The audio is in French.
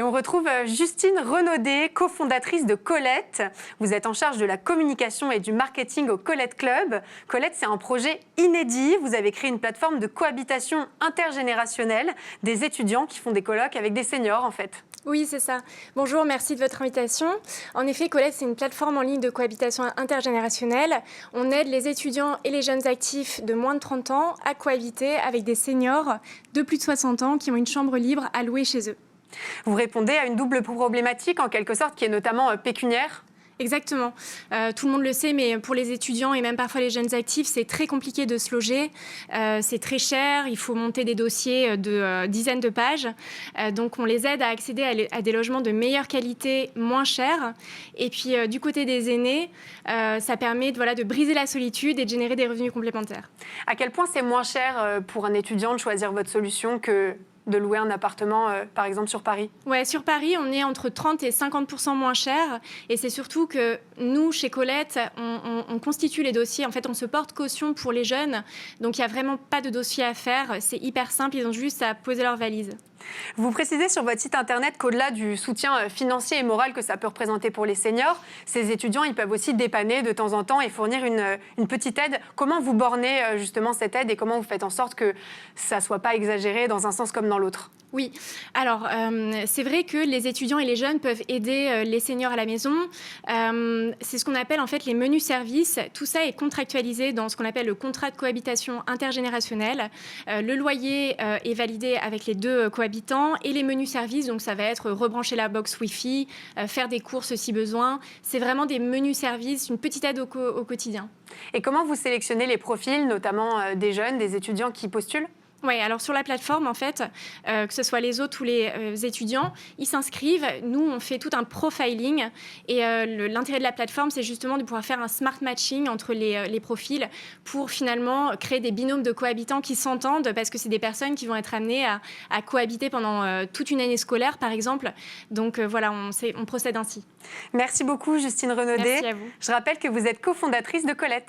Et on retrouve Justine Renaudet, cofondatrice de Colette. Vous êtes en charge de la communication et du marketing au Colette Club. Colette, c'est un projet inédit. Vous avez créé une plateforme de cohabitation intergénérationnelle des étudiants qui font des colloques avec des seniors, en fait. Oui, c'est ça. Bonjour, merci de votre invitation. En effet, Colette, c'est une plateforme en ligne de cohabitation intergénérationnelle. On aide les étudiants et les jeunes actifs de moins de 30 ans à cohabiter avec des seniors de plus de 60 ans qui ont une chambre libre à louer chez eux. Vous répondez à une double problématique, en quelque sorte, qui est notamment pécuniaire. Exactement. Tout le monde le sait, mais pour les étudiants et même parfois les jeunes actifs, c'est très compliqué de se loger. C'est très cher. Il faut monter des dossiers de dizaines de pages. Donc, on les aide à accéder à des logements de meilleure qualité, moins chers. Et puis, du côté des aînés, ça permet de briser la solitude et de générer des revenus complémentaires. À quel point c'est moins cher pour un étudiant de choisir votre solution que de louer un appartement, par exemple, sur Paris? Ouais, sur Paris, on est entre 30 et 50% moins cher. Et c'est surtout que nous, chez Colette, on constitue les dossiers. En fait, on se porte caution pour les jeunes. Donc, il n'y a vraiment pas de dossier à faire. C'est hyper simple. Ils ont juste à poser leur valise. Vous précisez sur votre site internet qu'au-delà du soutien financier et moral que ça peut représenter pour les seniors, ces étudiants, ils peuvent aussi dépanner de temps en temps et fournir une petite aide. Comment vous bornez justement cette aide et comment vous faites en sorte que ça ne soit pas exagéré dans un sens comme dans l'autre? Oui, alors c'est vrai que les étudiants et les jeunes peuvent aider les seniors à la maison. C'est ce qu'on appelle en fait les menus services. Tout ça est contractualisé dans ce qu'on appelle le contrat de cohabitation intergénérationnelle. Le loyer est validé avec les deux cohabitants et les menus services, donc ça va être rebrancher la box Wi-Fi, faire des courses si besoin. C'est vraiment des menus services, une petite aide au quotidien. Et comment vous sélectionnez les profils, notamment des jeunes, des étudiants qui postulent? Oui, alors sur la plateforme, en fait, que ce soit les autres ou les étudiants, ils s'inscrivent. Nous, on fait tout un profiling. Et l'intérêt de la plateforme, c'est justement de pouvoir faire un smart matching entre les profils pour finalement créer des binômes de cohabitants qui s'entendent parce que c'est des personnes qui vont être amenées à cohabiter pendant toute une année scolaire, par exemple. Donc voilà, on procède ainsi. Merci beaucoup, Justine Renaudet. Merci à vous. Je rappelle que vous êtes cofondatrice de Colette.